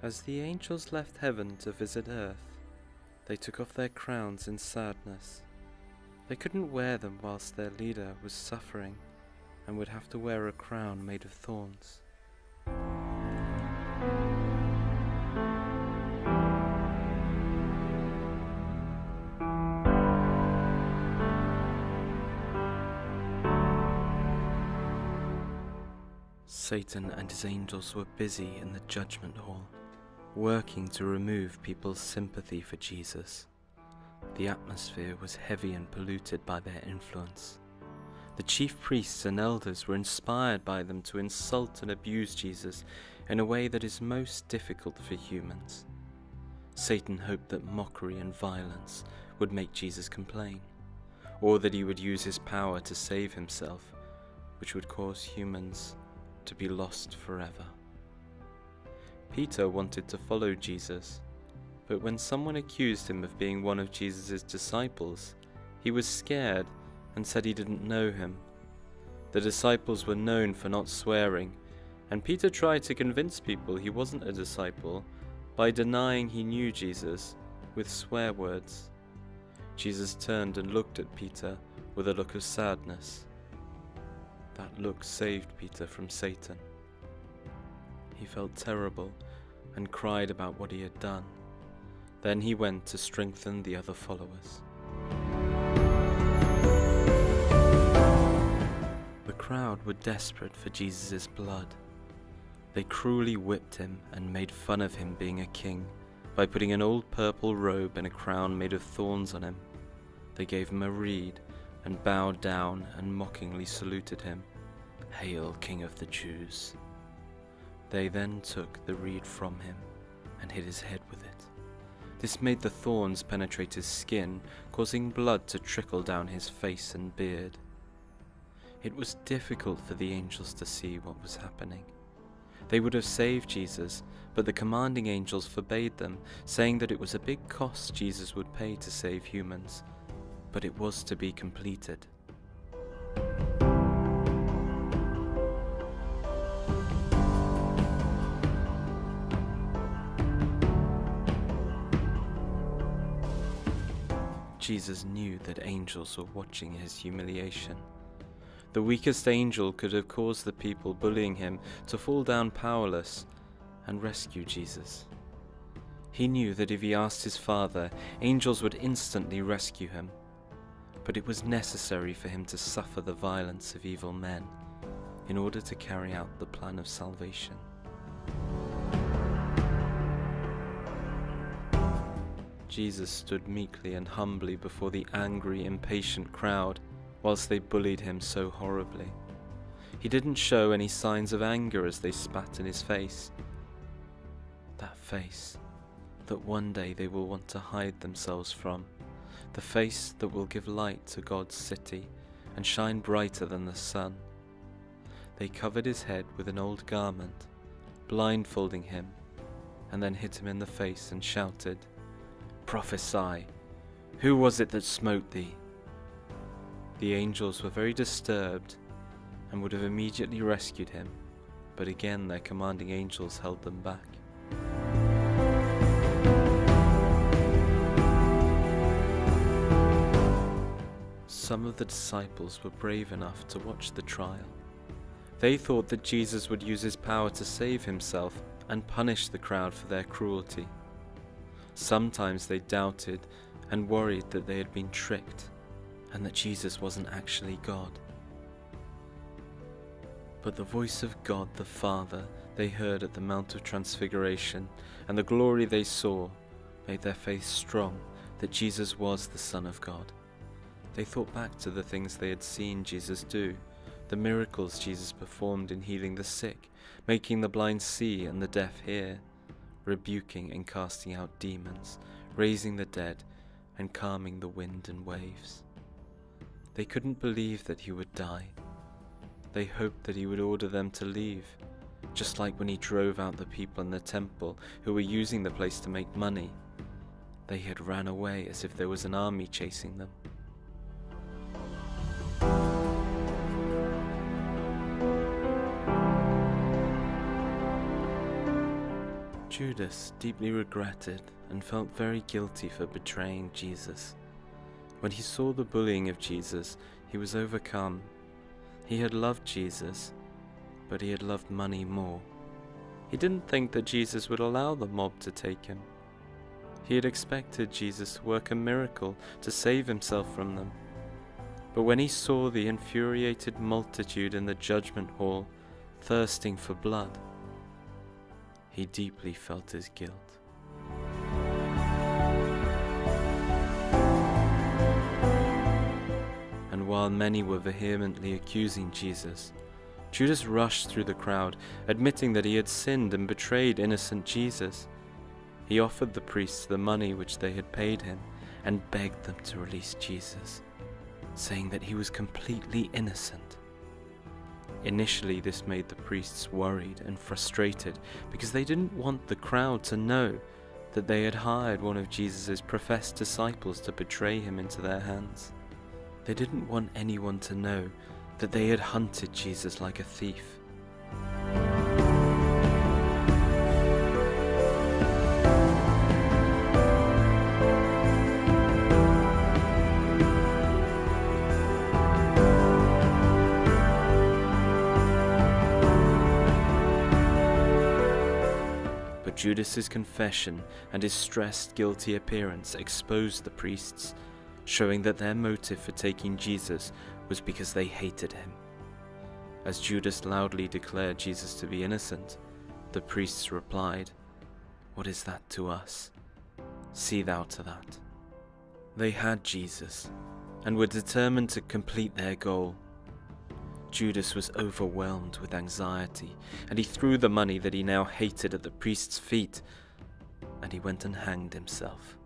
As the angels left heaven to visit earth, they took off their crowns in sadness. They couldn't wear them whilst their leader was suffering and would have to wear a crown made of thorns. Satan and his angels were busy in the judgment hall, working to remove people's sympathy for Jesus. The atmosphere was heavy and polluted by their influence. The chief priests and elders were inspired by them to insult and abuse Jesus in a way that is most difficult for humans. Satan hoped that mockery and violence would make Jesus complain, or that he would use his power to save himself, which would cause humans to be lost forever. Peter wanted to follow Jesus, but when someone accused him of being one of Jesus' disciples, he was scared and said he didn't know him. The disciples were known for not swearing, and Peter tried to convince people he wasn't a disciple by denying he knew Jesus with swear words. Jesus turned and looked at Peter with a look of sadness. That look saved Peter from Satan. He felt terrible and cried about what he had done. Then he went to strengthen the other followers. The crowd were desperate for Jesus' blood. They cruelly whipped him and made fun of him being a king by putting an old purple robe and a crown made of thorns on him. They gave him a reed and bowed down and mockingly saluted him, "Hail, King of the Jews." They then took the reed from him and hit his head with it. This made the thorns penetrate his skin, causing blood to trickle down his face and beard. It was difficult for the angels to see what was happening. They would have saved Jesus, but the commanding angels forbade them, saying that it was a big cost Jesus would pay to save humans, but it was to be completed. Jesus knew that angels were watching his humiliation. The weakest angel could have caused the people bullying him to fall down powerless and rescue Jesus. He knew that if he asked his Father, angels would instantly rescue him. But it was necessary for him to suffer the violence of evil men in order to carry out the plan of salvation. Jesus stood meekly and humbly before the angry, impatient crowd whilst they bullied him so horribly. He didn't show any signs of anger as they spat in his face. That face that one day they will want to hide themselves from. The face that will give light to God's city and shine brighter than the sun. They covered his head with an old garment, blindfolding him, and then hit him in the face and shouted, "Prophesy! Who was it that smote thee?" The angels were very disturbed and would have immediately rescued him, but again their commanding angels held them back. Some of the disciples were brave enough to watch the trial. They thought that Jesus would use his power to save himself and punish the crowd for their cruelty. Sometimes they doubted and worried that they had been tricked and that Jesus wasn't actually God. But the voice of God the Father they heard at the Mount of Transfiguration and the glory they saw made their faith strong that Jesus was the Son of God. They thought back to the things they had seen Jesus do, the miracles Jesus performed in healing the sick, making the blind see and the deaf hear, rebuking and casting out demons, raising the dead, and calming the wind and waves. They couldn't believe that he would die. They hoped that he would order them to leave, just like when he drove out the people in the temple who were using the place to make money. They had ran away as if there was an army chasing them. Judas deeply regretted and felt very guilty for betraying Jesus. When he saw the bullying of Jesus, he was overcome. He had loved Jesus, but he had loved money more. He didn't think that Jesus would allow the mob to take him. He had expected Jesus to work a miracle to save himself from them. But when he saw the infuriated multitude in the judgment hall thirsting for blood, he deeply felt his guilt. And while many were vehemently accusing Jesus, Judas rushed through the crowd, admitting that he had sinned and betrayed innocent Jesus. He offered the priests the money which they had paid him and begged them to release Jesus, saying that he was completely innocent. Initially, this made the priests worried and frustrated because they didn't want the crowd to know that they had hired one of Jesus' professed disciples to betray him into their hands. They didn't want anyone to know that they had hunted Jesus like a thief. Judas's confession and his stressed, guilty appearance exposed the priests, showing that their motive for taking Jesus was because they hated him. As Judas loudly declared Jesus to be innocent, the priests replied, "What is that to us? See thou to that." They had Jesus and were determined to complete their goal. Judas was overwhelmed with anxiety, and he threw the money that he now hated at the priest's feet, and he went and hanged himself.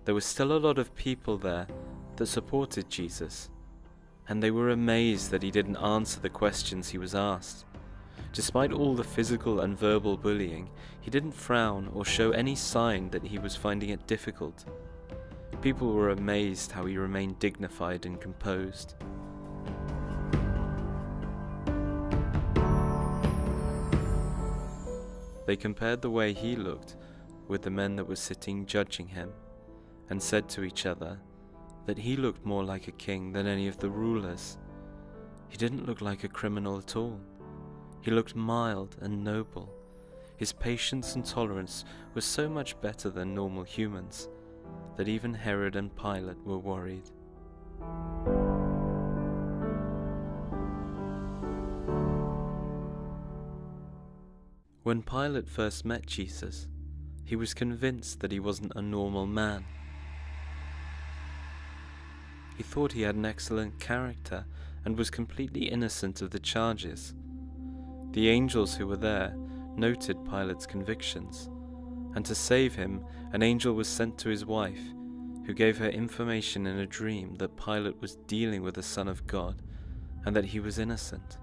There was still a lot of people there that supported Jesus, and they were amazed that he didn't answer the questions he was asked. Despite all the physical and verbal bullying, he didn't frown or show any sign that he was finding it difficult. People were amazed how he remained dignified and composed. They compared the way he looked with the men that were sitting judging him, and said to each other that he looked more like a king than any of the rulers. He didn't look like a criminal at all. He looked mild and noble. His patience and tolerance were so much better than normal humans that even Herod and Pilate were worried. When Pilate first met Jesus, he was convinced that he wasn't a normal man. He thought he had an excellent character and was completely innocent of the charges. The angels who were there noted Pilate's convictions, and to save him, an angel was sent to his wife, who gave her information in a dream that Pilate was dealing with the Son of God and that he was innocent.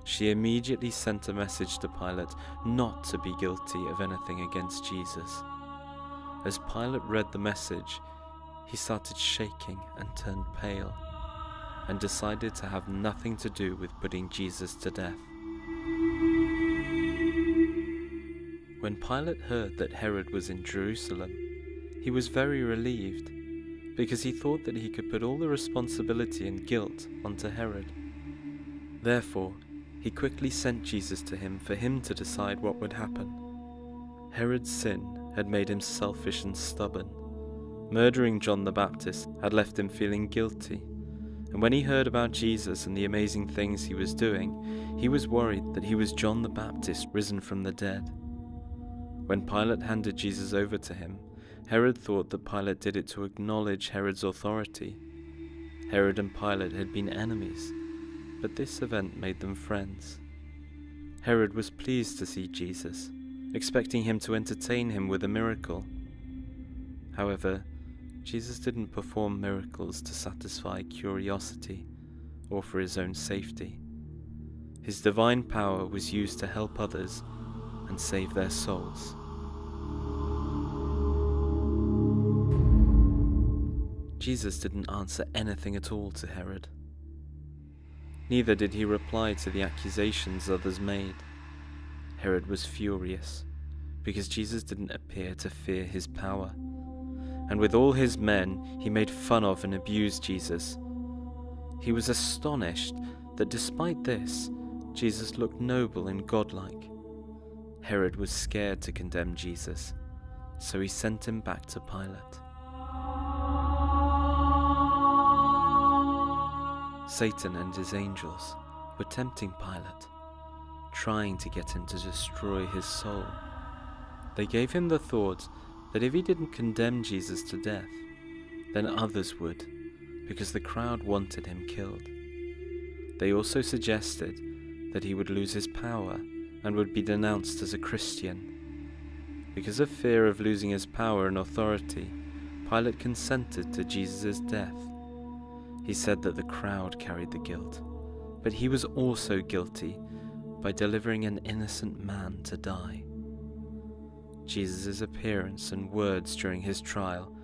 She immediately sent a message to Pilate not to be guilty of anything against Jesus. As Pilate read the message, he started shaking and turned pale, and decided to have nothing to do with putting Jesus to death. When Pilate heard that Herod was in Jerusalem, he was very relieved, because he thought that he could put all the responsibility and guilt onto Herod. Therefore, he quickly sent Jesus to him for him to decide what would happen. Herod's sin had made him selfish and stubborn. Murdering John the Baptist had left him feeling guilty, and when he heard about Jesus and the amazing things he was doing, he was worried that he was John the Baptist risen from the dead. When Pilate handed Jesus over to him, Herod thought that Pilate did it to acknowledge Herod's authority. Herod and Pilate had been enemies, but this event made them friends. Herod was pleased to see Jesus, expecting him to entertain him with a miracle. However, Jesus didn't perform miracles to satisfy curiosity or for his own safety. His divine power was used to help others and save their souls. Jesus didn't answer anything at all to Herod. Neither did he reply to the accusations others made. Herod was furious, because Jesus didn't appear to fear his power, and with all his men he made fun of and abused Jesus. He was astonished that despite this, Jesus looked noble and godlike. Herod was scared to condemn Jesus, so he sent him back to Pilate. Satan and his angels were tempting Pilate, trying to get him to destroy his soul. They gave him the thought that if he didn't condemn Jesus to death, then others would, because the crowd wanted him killed. They also suggested that he would lose his power and would be denounced as a Christian. Because of fear of losing his power and authority, Pilate consented to Jesus' death. He said that the crowd carried the guilt, but he was also guilty by delivering an innocent man to die. Jesus' appearance and words during his trial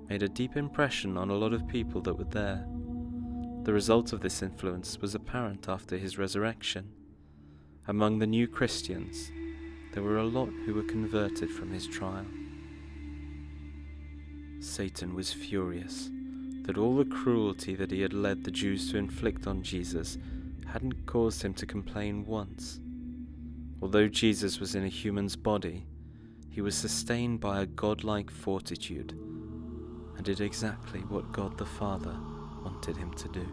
made a deep impression on a lot of people that were there. The result of this influence was apparent after his resurrection. Among the new Christians, there were a lot who were converted from his trial. Satan was furious that all the cruelty that he had led the Jews to inflict on Jesus hadn't caused him to complain once. Although Jesus was in a human's body, he was sustained by a godlike fortitude and did exactly what God the Father wanted him to do.